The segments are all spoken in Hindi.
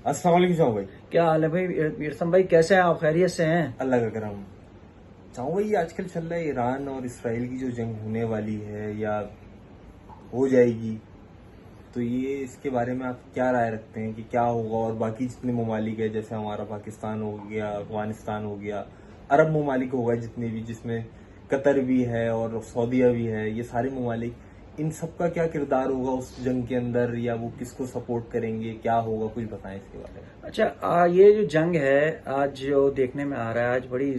अस्सलाम वालेकुम शाह भाई। क्या हाल है भाई? इरसम भाई कैसे हैं आप? खैरियत से हैं? अल्लाह का करम। शाह भाई, आजकल चल रहा है ईरान और इसराइल की जो जंग होने वाली है या हो जाएगी, तो ये इसके बारे में आप क्या राय रखते हैं कि क्या होगा? और बाकी जितने ममालिक है, जैसे हमारा पाकिस्तान हो गया, अफगानिस्तान हो गया, अरब ममालिक होगा जितने भी, जिसमें कतर भी है और सऊदीया भी है, ये सारे ममालिक, इन सब का क्या किरदार होगा उस जंग के अंदर, या वो किसको सपोर्ट करेंगे, क्या होगा? कुछ बताएं इसके बारे में। अच्छा, ये जो जंग है आज जो देखने में आ रहा है, आज बड़ी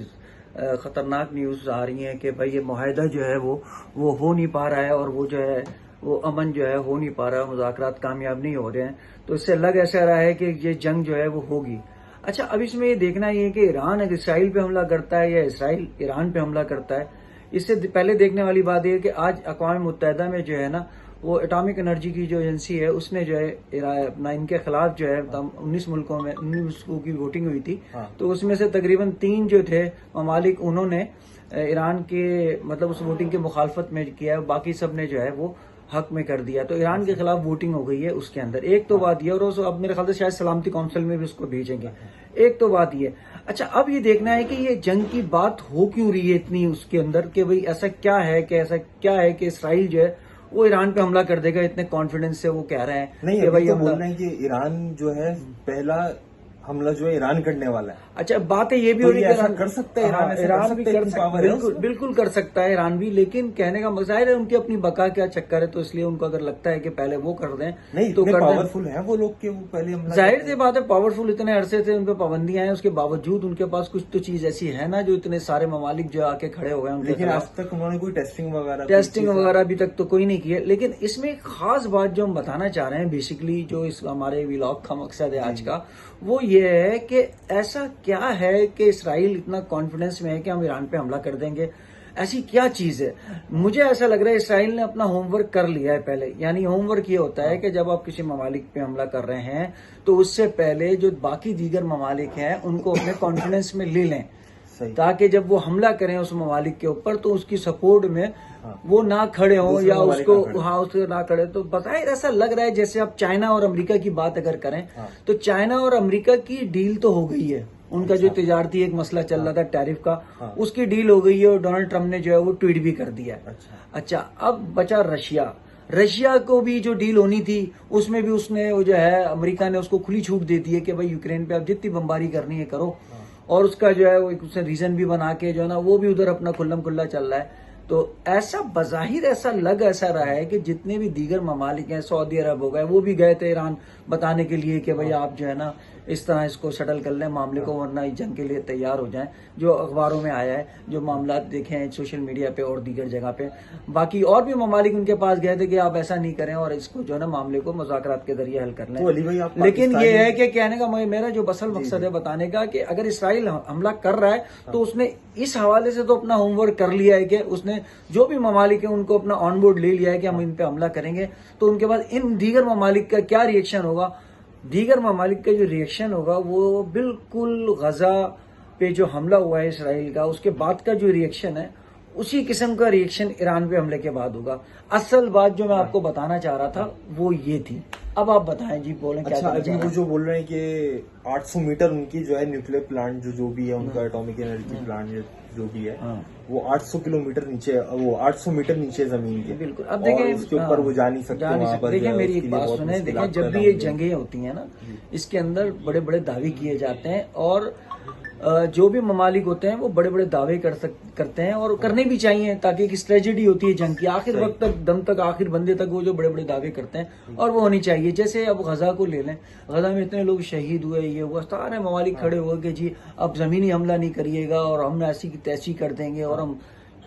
खतरनाक न्यूज आ रही है कि भाई ये मुआहदा जो है वो हो नहीं पा रहा है, और वो जो है वो अमन जो है हो नहीं पा रहा है, मुज़ाकरात कामयाब नहीं हो रहे हैं। तो इससे लग ऐसा रहा है कि ये जंग जो है वो होगी। अच्छा, अब इसमें ये देखना ये है कि ईरान अगर इसराइल पे हमला करता है या इसराइल ईरान पे हमला करता है। इससे पहले देखने वाली बात यह है कि आज अक़वाम मुत्तहिदा में जो है ना, वो एटॉमिक एनर्जी की जो एजेंसी है उसने जो है अपना इनके खिलाफ जो है 19 मुल्कों में 19 मुल्कों की वोटिंग हुई थी। हाँ। तो उसमें से तकरीबन 3 जो थे ममालिक, उन्होंने ईरान के मतलब उस वोटिंग के मुखालफत में किया है, बाकी सब ने जो है वो हक में कर दिया। तो ईरान के खिलाफ वोटिंग हो गई है उसके अंदर। एक तो बात ये, और अब मेरे ख्याल से शायद सलामती काउंसिल में भी उसको भेजेंगे। एक तो बात ये। अच्छा, अब ये देखना है कि ये जंग की बात हो क्यों रही है इतनी उसके अंदर, कि भाई ऐसा क्या है कि इसराइल जो है वो ईरान पे हमला कर देगा, इतने कॉन्फिडेंस से वो कह रहे हैं नहीं, कि अभी भाई तो हमला। बोल रहे हैं कि ईरान जो है पहला हमला जो है ईरान करने वाला है। अच्छा, बात है ये भी तो हो रही ये है ऐसा कर सकता है ईरान? हाँ, ऐसा ईरान भी कर इतनी सकता पावर है, है बिल्कुल उसमें? बिल्कुल कर सकता है ईरान भी, लेकिन कहने का जाहिर है उनकी अपनी बका क्या चक्कर है, तो इसलिए उनको अगर लगता है कि पहले वो कर दें नहीं, तो इतने कर दें। पावरफुल है वो लोग कि वो पहले हमला जाहिर करते सी हैं। बात है, पावरफुल इतने अरसे से उन पर पाबंदियां हैं, उसके बावजूद उनके पास कुछ तो चीज ऐसी है ना, जो इतने सारे ममालिक जो आके खड़े हो गए उनके लेकिन आज खिलाफ। तक उन्होंने कोई टेस्टिंग वगैरह कोई टेस्टिंग चीज? वगैरह अभी तक तो कोई नहीं की है। लेकिन इसमें एक खास बात जो हम बताना चाह रहे हैं, बेसिकली जो इस हमारे व्लॉग का मकसद है आज का, वो ये है कि ऐसा क्या है कि इसराइल इतना कॉन्फिडेंस में है कि हम ईरान पे हमला कर देंगे। ऐसी क्या चीज है? मुझे ऐसा लग रहा है इसराइल ने अपना होमवर्क कर लिया है पहले। यानी होमवर्क ये होता है कि जब आप किसी ममालिक पे हमला कर रहे हैं तो उससे पहले जो बाकी दीगर ममालिक हैं उनको अपने कॉन्फिडेंस में ले लें, सही। ताकि जब वो हमला करें उस ममालिक के ऊपर तो उसकी सपोर्ट में हाँ। वो ना खड़े हों, दूसरे या ममालिक उसको ना खड़े। हाँ उसको ना खड़े। तो बताए ऐसा लग रहा है जैसे आप चाइना और अमेरिका की बात अगर करें, हाँ। तो चाइना और अमेरिका की डील तो हो गई है। उनका जो अच्छा। तिजारती एक मसला चल रहा था टैरिफ का, हाँ। उसकी डील हो गई है, और डोनाल्ड ट्रंप ने जो है वो ट्वीट भी कर दिया है। अच्छा, अब बचा रशिया को भी जो डील होनी थी उसमें भी उसने वो जो है अमेरिका ने उसको खुली छूट दे दी है कि भाई यूक्रेन पे आप जितनी बमबारी करनी है करो। और उसका जो है वो एक उसने रीजन भी बना के जो है ना वो भी उधर अपना खुल्लम खुल्ला चल रहा है। तो ऐसा बज़ाहिर ऐसा रहा है कि जितने भी दीगर ममालिक हैं, सऊदी अरब हो गए, वो भी गए थे ईरान बताने के लिए कि भाई आप जो है ना इस तरह इसको सेटल कर लें मामले को, वरना इस जंग के लिए तैयार हो जाएं। जो अखबारों में आया है, जो मामला देखे हैं सोशल मीडिया पे और दीगर जगह पे, बाकी और भी ममालिक उनके पास गए थे कि आप ऐसा नहीं करें और इसको जो है ना मामले को मुज़ाकरात के जरिए हल कर लें। तो अली भाई, आप लेकिन ये है कि कहने का मेरा जो असल मकसद है बताने का, कि अगर इसराइल हमला कर रहा है तो उसने इस हवाले से तो अपना होमवर्क कर लिया है कि उसने जो भी ममालिक है उनको अपना ऑन बोर्ड ले लिया है कि हम इन पे हमला करेंगे। तो उनके बाद इन दीगर ममालिक का क्या रिएक्शन होगा? दीगर ममालिक का जो रिएक्शन होगा वो बिल्कुल गजा पे जो हमला हुआ है इसराइल का, उसके बाद का जो रिएक्शन है उसी किस्म का रिएक्शन ईरान पे हमले के बाद होगा। असल बात जो मैं आपको बताना चाह रहा था वो ये थी। अब आप बताएं जी, बोलें क्या। अच्छा, अभी वो जो बोल रहे हैं कि 800 मीटर उनकी जो है न्यूक्लियर प्लांट जो भी है उनका, एटॉमिक एनर्जी प्लांट जो भी है, वो 800 किलोमीटर नीचे, वो 800 मीटर नीचे जमीन के। बिल्कुल। अब देखें उसके ऊपर वो जा नहीं सकते वहां पर। देखें मेरी एक बात सुने, देखें जब भी ये जंगें होती हैं ना, इसके अंदर बड़े बड़े दावे किए जाते हैं, और जो भी ममालिक होते हैं वो बड़े बड़े दावे करते हैं, और करने भी चाहिए, ताकि एक स्ट्रेटेजी होती है जंग की, आखिर वक्त तक, दम तक, आखिर बंदे तक वो जो बड़े बड़े दावे करते हैं, और वो होनी चाहिए। जैसे अब गजा को ले लें, गजा में इतने लोग शहीद हुए, ये हुआ, सारे ममालिक खड़े हुए कि जी अब जमीनी हमला नहीं करिएगा और हम ऐसी की तैसी कर देंगे, और हम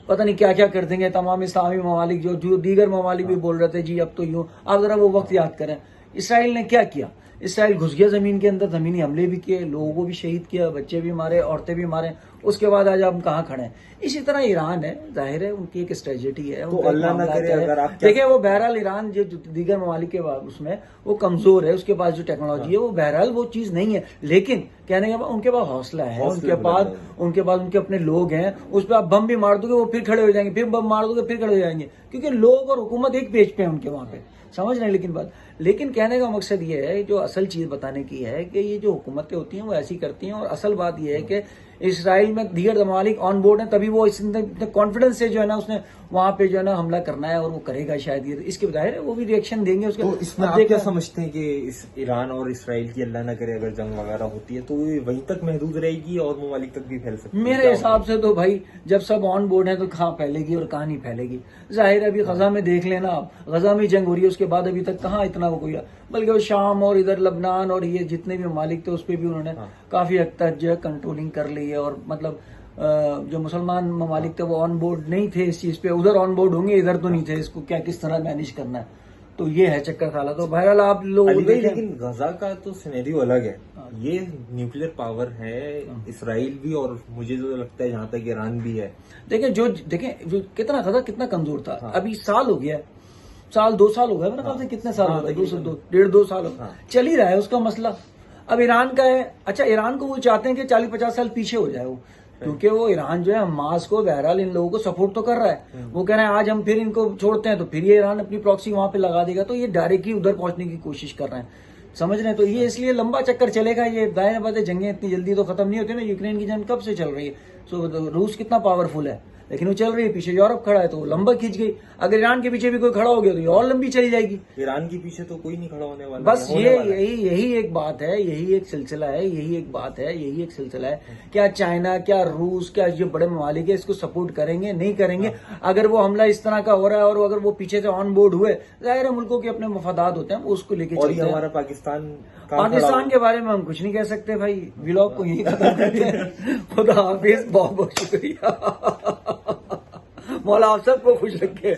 पता नहीं क्या क्या कर देंगे। तमाम इस्लामी ममालिक जो दीगर ममालिक भी बोल रहे थे जी अब तो यूं। आप जरा वो वक्त याद करें, इसराइल ने क्या किया? इसराइल घुस गया जमीन के अंदर, जमीनी हमले भी किए, लोगों को भी शहीद किया, बच्चे भी मारे, औरतें भी मारे। उसके बाद आज हम कहाँ खड़े हैं? इसी तरह ईरान है, जाहिर है उनकी एक स्ट्रेटेजी है। तो अल्लाह ना करे अगर आप देखिए वो बहरहाल ईरान जो दीगर ममालिक के उसमें वो कमजोर है, उसके पास जो टेक्नोलॉजी है वो बहरहाल वो चीज नहीं है, लेकिन कहने के बाद उनके पास हौसला है, उनके पास उनके अपने लोग हैं। उस पर आप बम भी मार दोगे वो फिर खड़े हो जाएंगे, फिर बम मार दोगे फिर खड़े हो जाएंगे, क्योंकि लोग और हुकूमत एक पेज पे है उनके वहां पे, समझ रहे हैं। लेकिन बात, लेकिन कहने का मकसद ये है, जो असल चीज बताने की है कि ये जो हुकूमतें होती हैं वो ऐसी करती हैं, और असल बात ये है कि इसराइल में दीगर ममालिक ऑन बोर्ड है, तभी वो इतने कॉन्फिडेंस से जो है ना उसने वहां पे जो है ना हमला करना है, और वो करेगा शायद। ये इसके बजाय वो भी रिएक्शन देंगे उसके। तो इसमें आप क्या समझते हैं कि इस ईरान और इसराइल की, अल्लाह ना करे अगर जंग वगैरह होती है, तो ये वहीं तक महदूद रहेगी और ममालिक तक भी फैल सकती है? मेरे हिसाब से तो भाई जब सब ऑन बोर्ड है तो कहाँ फैलेगी और कहाँ नहीं फैलेगी। जाहिर है, अभी गजा में देख लेना आप, गजा में जंग हो रही है, उसके बाद अभी तक कहाँ इतना वो कोई, बल्कि वो शाम और इधर लबनान और ये जितने भी ममालिक थे उस पर भी उन्होंने काफी हद तक जो है कंट्रोलिंग कर ली है। और मतलब जो मुसलमान ममालिक थे वो ऑन बोर्ड नहीं थे इस चीज पे, उधर ऑन बोर्ड होंगे, इधर तो नहीं थे। इसको क्या किस तरह मैनेज करना है, तो ये है चक्कर साला। तो बहरहाल आप लोग लेकिन गजा का तो सिनेरियो अलग है, ये न्यूक्लियर पावर है, इसराइल भी, और मुझे जो लगता है जहां तक ईरान भी है। देखें जो कितना गजा कितना कमजोर था। अभी साल हो गया, साल 2 साल हो गए मेरे ख्याल से, कितने साल हो गए, 1.5-2 साल चल ही रहा है उसका मसला। अब ईरान का है, अच्छा ईरान को वो चाहते हैं कि 40-50 साल पीछे हो जाए वो, क्योंकि वो ईरान जो है हमास को, बहरहाल इन लोगों को सपोर्ट तो कर रहा है। वो कह रहे हैं आज हम फिर इनको छोड़ते हैं तो फिर ये ईरान अपनी प्रॉक्सी वहां पे लगा देगा, तो ये डायरेक्टली उधर पहुंचने की कोशिश कर रहे हैं, समझ रहे हैं। तो ये इसलिए लंबा चक्कर चलेगा। ये दाएं बातें, जंगें इतनी जल्दी तो खत्म नहीं होती ना। यूक्रेन की जंग कब से चल रही है, सो रूस कितना पावरफुल है, लेकिन वो चल रही है, पीछे यूरोप खड़ा है तो वो लंबा खींच गई। अगर ईरान के पीछे भी कोई खड़ा हो गया तो ये और लंबी चली जाएगी। ईरान के पीछे तो कोई नहीं खड़ा होने वाला, बस यही एक बात है, यही एक सिलसिला है, यही एक बात है, यही एक सिलसिला है। क्या चाइना, क्या रूस, क्या जो बड़े ममालिक है इसको सपोर्ट करेंगे, नहीं करेंगे? अगर वो हमला इस तरह का हो रहा है और अगर वो पीछे से ऑन बोर्ड हुए, जाहिर है मुल्कों के अपने मफादात होते हैं, उसको लेके चलते हैं। हमारा पाकिस्तान के बारे में हम कुछ नहीं कह सकते भाई। व्लॉग को यही खत्म करते हैं। खुदा हाफिज, बहुत बहुत शुक्रिया। मौला आप सबको खुश रखे।